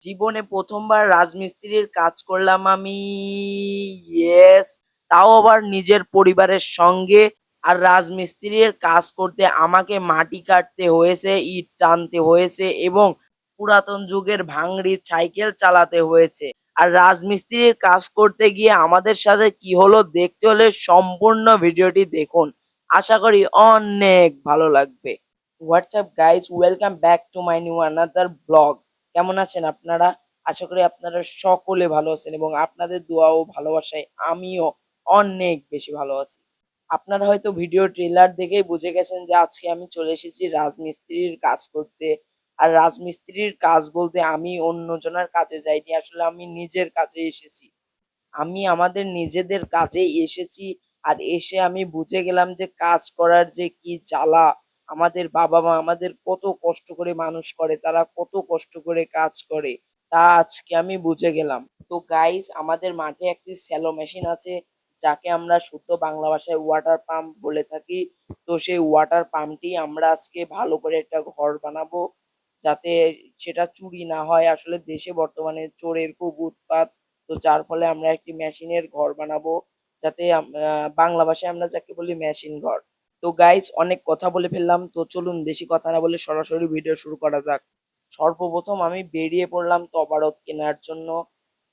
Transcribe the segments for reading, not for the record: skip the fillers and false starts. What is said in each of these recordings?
জীবনে ১ম বার রাজমিস্ত্রির কাজ করলাম আমি। ইয়েস! তাও আবার নিজের পরিবারের সঙ্গে। আর রাজমিস্ত্রির কাজ করতে আমাকে মাটি কাটতে হয়েছে, ইট টানতে হয়েছে এবং পুরাতন যুগের ভাঙড়ি সাইকেল চালাতে হয়েছে। আর রাজমিস্ত্রির কাজ করতে গিয়ে আমাদের সাথে কি হলো দেখতে হলে সম্পূর্ণ ভিডিওটি দেখুন। আশা করি অনেক ভালো লাগবে। What's up guys, welcome back to my new another blog. কেমন আছেন আপনারা? আশা করি আপনারা সকলে ভালো আছেন এবং আপনাদের দোয়া ও ভালোবাসায় আমিও অনেক বেশি ভালো আছি। আপনারা হয়তো ভিডিও ট্রেলার দেখেই বুঝে গেছেন যে আজকে আমি চলে এসেছি রাজমিস্ত্রির কাজ করতে। আর রাজমিস্ত্রির কাজ বলতে আমি অন্যজনের কাজে যাইনি, আসলে আমি নিজের কাজে এসেছি। আমি আমাদের নিজেদের কাজে এসেছি। আর এসে আমি বুঝে গেলাম যে কাজ করার যে কি জ্বালা। আমাদের বাবা-মা আমাদের কত কষ্ট করে মানুষ করে, তারা কত কষ্ট করে কাজ করে, তা আজকে আমি বুঝে গেলাম। তো গাইস, আমাদের মাঠে একটি শ্যালো মেশিন আছে, যাকে আমরা শুদ্ধ বাংলা ভাষায় ওয়াটার পাম্প বলে থাকি। তো সেই ওয়াটার পাম্পটি আমরা আজকে ভালো করে একটা ঘর বানাবো, যাতে সেটা চুরি না হয়। আসলে দেশে বর্তমানে চোরের খুব উৎপাত। তো যার ফলে আমরা একটি মেশিনের ঘর বানাবো, যাতে বাংলা ভাষায় আমরা যাকে বলি মেশিন ঘর। তো গাইস, অনেক কথা বলে ফেললাম, তো চলুন বেশি কথা না বলে সরাসরি ভিডিও শুরু করা যাক। সর্বপ্রথম আমি বেরিয়ে পড়লাম তবারক কেনার জন্য।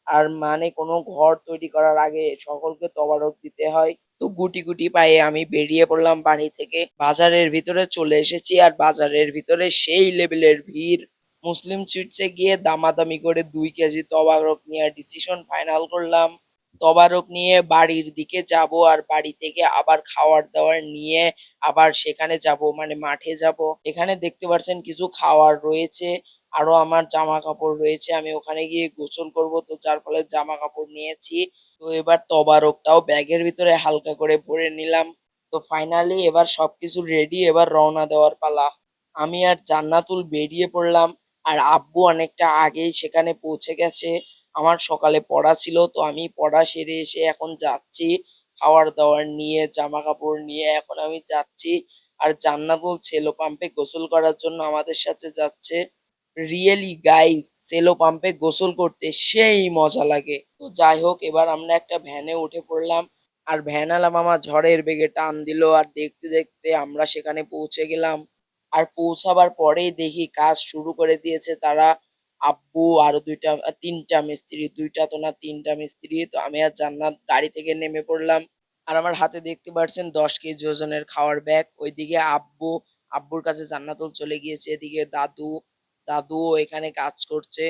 আর মানে কোনো ঘর তৈরি করার আগে সকলকে তবারক দিতে হয়। তো গুটি গুটি পায়ে আমি বেরিয়ে পড়লাম বাড়ি থেকে, বাজারের ভিতরে চলে এসেছি। আর বাজারের ভিতরে সেই লেভেলের ভিড়। মুসলিম সুইটসে গিয়ে দামাদামি করে 2 কেজি তবারক নেওয়ার ডিসিশন ফাইনাল করলাম। তবারক নিয়ে বাড়ির দিকে যাব, আর বাড়ি থেকে আবার খাওয়ার দাওয়ার নিয়ে আবার সেখানে যাব, মানে মাঠে যাব। এখানে দেখতে পাচ্ছেন কিছু খাওয়ার রয়েছে, আরো আমার জামা কাপড় রয়েছে, আমি ওখানে গিয়ে গোসল করব। তো যার ফলে জামা কাপড় নিয়েছি। তো এবার তবারকটাও ব্যাগের ভিতরে হালকা করে ভরে নিলাম। তো ফাইনালি এবার সবকিছু রেডি, এবার রওনা দেওয়ার পালা। আমি আর জান্নাতুল বেরিয়ে পড়লাম। আর আব্বু অনেকটা আগেই সেখানে পৌঁছে গেছে। আমার সকালে পড়া ছিল, তো আমি পড়া সেরে এসে এখন যাচ্ছি খাওয়ার দাওয়ার নিয়ে, জামা কাপড় নিয়ে এখন আমি যাচ্ছি। আর জান্নাতুল সেলো পাম্পে গোসল করার জন্য আমাদের সাথে যাচ্ছে। রিয়েলি গাইস, সেলো পাম্পে গোসল করতে সেই মজা লাগে। তো যাই হোক, এবার আমরা একটা ভ্যানে উঠে পড়লাম। আর ভ্যানওয়ালা মামা ঝড়ের বেগে টান দিল, আর দেখতে দেখতে আমরা সেখানে পৌঁছে গেলাম। আর পৌঁছাবার পরেই দেখি কাজ শুরু করে দিয়েছে তারা। আব্বু আরো 3টা মিস্ত্রি, 2টা তো না 3টা মিস্ত্রি। তো আমি আর জান্নাত গাড়ি থেকে নেমে পড়লাম। আর আমার হাতে দেখতে পাচ্ছেন 10 কেজি ওজনের খাওয়ার ব্যাগ। ওইদিকে আব্বুর কাছে জান্নাতুল চলে গিয়েছে। এদিকে দাদুও এখানে কাজ করছে।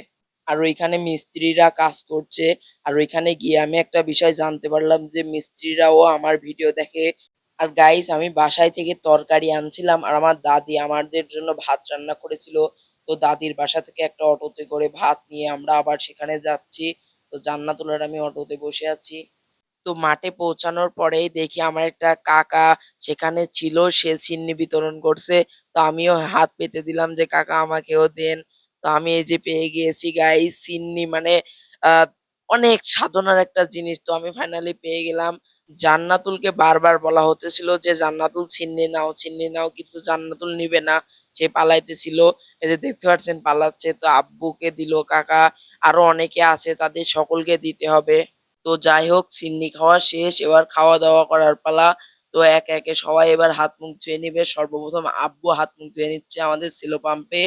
আর ওইখানে মিস্ত্রিরা কাজ করছে। আর ওইখানে গিয়ে আমি একটা বিষয় জানতে পারলাম যে মিস্ত্রিরাও আমার ভিডিও দেখে। আর গাইস, আমি বাসায় থেকে তরকারি আনছিলাম, আর আমার দাদি আমাদের জন্য ভাত রান্না করেছিল। তো দাদির বাসা থেকে একটা অটোতে করে ভাত নিয়ে আমরা আবার সেখানে যাচ্ছি। তো জান্নাতুল আর আমি অটোতে বসে আছি। তো মাঠে পৌঁছানোর পরেই দেখি আমার একটা কাকা সেখানে ছিল, সে সিন্নি বিতরণ করছে। তো আমিও হাত পেতে দিলাম যে কাকা আমাকেও দেন। তো আমি এই যে পেয়ে গিয়েছি গাইস সিন্নি, মানে আহ অনেক সাধনার একটা জিনিস। তো আমি ফাইনালি পেয়ে গেলাম। জান্নাতুলকে বারবার বলা হতেছিল যে জান্নাতুল ছিন্নি নাও ছিন্নি নাও, কিন্তু জান্নাতুল নিবে না, সে পালাইতেছিল। এই যে দেখতে পাচ্ছেন পালাচ্ছে। তো আব্বুকে দিল কাকা, আরো অনেকে আছে তাদের সকলকে দিতে হবে। তো যাই হোক, সিন্নি খাওয়া শেষ, এবার খাওয়া-দাওয়া করার পালা। তো একে, একে সবাই এবার হাত মুখ ধুয়ে নিবে। সর্বপ্রথম আব্বু হাত মুখ ধুয়ে নিচ্ছে আমাদের সেলো পাম্পে।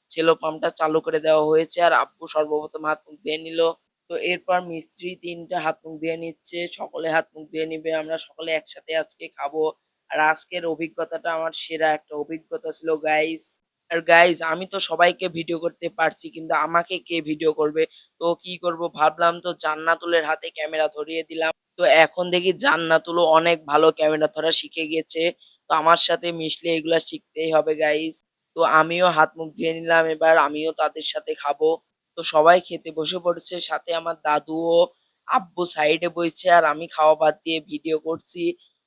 সেলো পাম্পটা চালু করে দেওয়া হয়েছে, আর আব্বু সর্বপ্রথম হাত মুখ ধুয়ে নিল। তো এরপর মিস্ত্রি ৩টা হাত মুখ ধুয়ে নিচ্ছে, সকলে হাত মুখ ধুয়ে নিবে। আমরা সকলে একসাথে আজকে খাবো। আর আজকের অভিজ্ঞতাটা আমার সেরা একটা অভিজ্ঞতা ছিল গাইস। আর গাইস, আমি তো সবাইকে ভিডিও করতে পারছি, কিন্তু আমাকে কে ভিডিও করবে? তো কি করব ভাবলাম, তো জান্নাতুলের হাতে ক্যামেরা ধরিয়ে দিলাম। তো এখন দেখি জান্নাতুলও অনেক ভালো ক্যামেরা ধরা শিখে গেছে। তো আমার সাথে মিশলে এগুলা শিখতেই হবে গাইস। তো আমিও হাত মুখ ধুয়ে নিলাম, এবার আমিও তাদের সাথে খাবো। তো সবাই খেতে বসে পড়েছে, সাথে আমার দাদুও। আব্বু সাইডে বইছে, আর আমি খাওয়া বাদ দিয়ে ভিডিও করছি।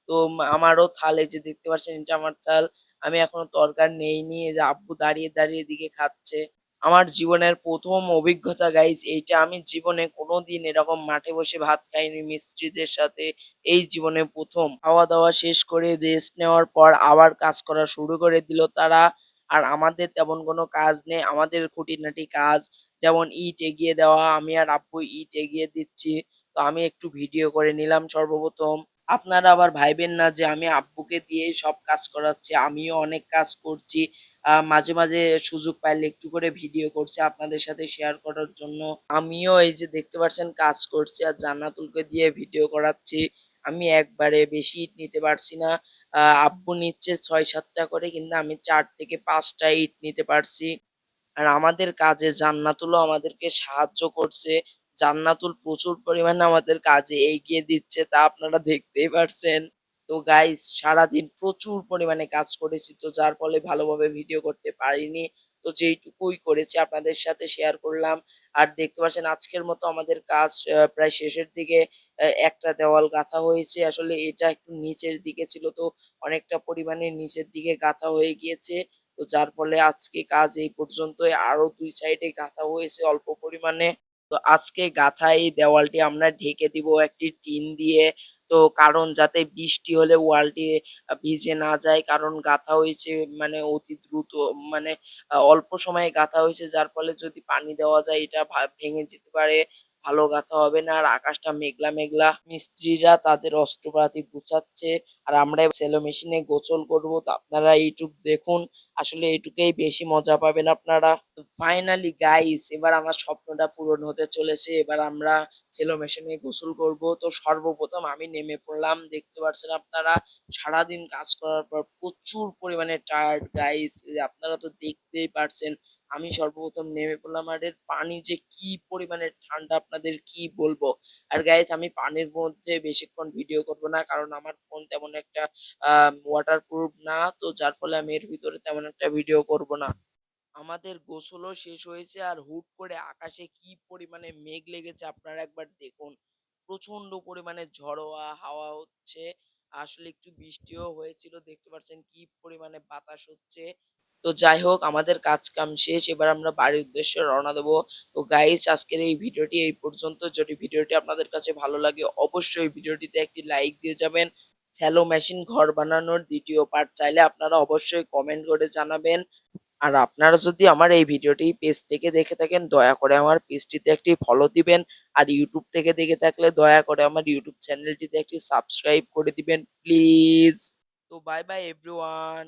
তো আমারও থাল, এই যে দেখতে পাচ্ছেন এটা আমার থাল। আমি এখনো তরকার নেইনি, এই যে আব্বু দাঁড়িয়ে দাঁড়িয়ে এদিকে খাচ্ছে। আমার জীবনের ১ম অভিজ্ঞতা গাইস এইটা। আমি জীবনে কোনোদিন এরকম মাঠে বসে ভাত খাইনি মিস্ত্রিদের সাথে। এই জীবনে ১ম। খাওয়া-দাওয়া শেষ করে রেস্ট নেওয়ার পর আবার কাজ করা শুরু করে দিল তারা। আর আমাদের তেমন কোনো কাজ নেই। আমাদের খুঁটিনাটি কাজ যেমন ইট এগিয়ে দেওয়া, আমি আর আব্বু ইট এগিয়ে দিচ্ছি। তো আমি একটু ভিডিও করে নিলাম সর্বপ্রথম। আপনারা আবার ভাইবেন না যে আমি আব্বুকে দিয়েই সব কাজ করাচ্ছি। আমিও অনেক কাজ করছি। মাঝে, মাঝে সুযোগ পাইলে একটু করে ভিডিও করছি আপনাদের সাথে শেয়ার করার জন্য। আমিও এই যে দেখতে পাচ্ছেন কাজ করছি আর জান্নাতুলকে দিয়ে ভিডিও করাচ্ছি। আমি একবারে বেশি ইট নিতে পারছি না। আব্বু নিচ্ছে ৬-৭ টা করে, কিন্তু আমি ৪ থেকে ৫ টা ইট নিতে পারছি। আর আমাদের কাজে জান্নাতুলও আমাদেরকে সাহায্য করছে। জান্নাতুল প্রচুর পরিমাণে আমাদের কাজে এগিয়ে দিচ্ছে, তা আপনারা দেখতেই পারছেন। তো গাইস সারাদিন প্রচুর পরিমাণে কাজ করেছি, তো যার ফলে ভালোভাবে ভিডিও করতে পারিনি। তো যেইটুকুই করেছি আপনাদের সাথে শেয়ার করলাম। আর দেখতে পাচ্ছেন আজকের মতো আমাদের কাজ প্রায় শেষের দিকে। একটা দেওয়াল গাঁথা হয়েছে। আসলে এটা একটু নিচের দিকে ছিল, তো অনেকটা পরিমাণে নিচের দিকে গাঁথা হয়ে গিয়েছে। তো যার ফলে আজকে কাজ এই পর্যন্তই। আরো ২ সাইডে গাঁথা হয়েছে অল্প পরিমাণে। তো আজকে গাঁথা এই দেওয়ালটি আমরা ঢেকে দিব একটি টিন দিয়ে। তো কারণ যাতে বৃষ্টি হলে ওয়ালটি ভিজে না যায়। কারণ গাঁথা হয়েছে মানে অতি দ্রুত, মানে অল্প সময়ে গাঁথা হয়েছে, যার ফলে যদি পানি দেওয়া যায় এটা ভেঙে যেতে পারে। ভালো গাঁথা হবে না। আর আকাশটা মেঘলা, মেঘলা। মিস্ত্রিরা তাদের অস্ত্রপাতি গুছাচ্ছে। আর আমরা সেলো মেশিনে গোসল করব। তো আপনারা এইটুক দেখুন। আসলে এইটুকুই বেশি মজা পাবেন আপনারা। তো ফাইনালি গাইস এবার আমার স্বপ্নটা পূরণ হতে চলেছে। এবার আমরা সেলো মেশিনে গোসল করব। তো সর্বপ্রথম আমি নেমে পড়লাম। দেখতে পাচ্ছেন আপনারা সারাদিন কাজ করার পর প্রচুর পরিমাণে টায়ার্ড গাইস। আপনারা তো দেখতেই পারছেন। আমি সর্বপ্রথম নেমে পড়লাম আর এর পানি যে কি পরিমাণে ঠান্ডা আপনাদের কি বলবো। আর গাইস আমি পানির মধ্যে বেশিক্ষণ ভিডিও করব না, কারণ আমার ফোন তেমন একটা ওয়াটারপ্রুফ না, তো যার ফলে আমি এর ভিতরে তেমন একটা ভিডিও করব না। আমাদের গোসলও শেষ হয়েছে আর হুট করে আকাশে কি পরিমাণে মেঘ লেগেছে আপনারা একবার দেখুন। প্রচন্ড পরিমাণে ঝড়োয়া হাওয়া হচ্ছে। আসলে একটু বৃষ্টিও হয়েছিল, দেখতে পাচ্ছেন কি পরিমাণে বাতাস হচ্ছে। তো যাই হোক আমাদের কাজ কাম শেষ, এবার আমরা বাড়ির উদ্দেশ্যে রওনা দেবো। তো গাইস আজকের এই ভিডিওটি এই পর্যন্ত। যদি ভিডিওটি আপনাদের কাছে ভালো লাগে অবশ্যই ভিডিওটিতে একটি লাইক দিয়ে যাবেন। স্যালো মেশিন ঘর বানানোর দ্বিতীয় পার্ট চাইলে আপনারা অবশ্যই কমেন্ট করে জানাবেন। আর আপনারা যদি আমার এই ভিডিওটি পেজ থেকে দেখে থাকেন দয়া করে আমার পেজটিতে একটি ফলো দিবেন। আর ইউটিউব থেকে দেখে থাকলে দয়া করে আমার ইউটিউব চ্যানেলটিতে একটি সাবস্ক্রাইব করে দিবেন প্লিজ। তো বাই বাই এভরিওয়ান।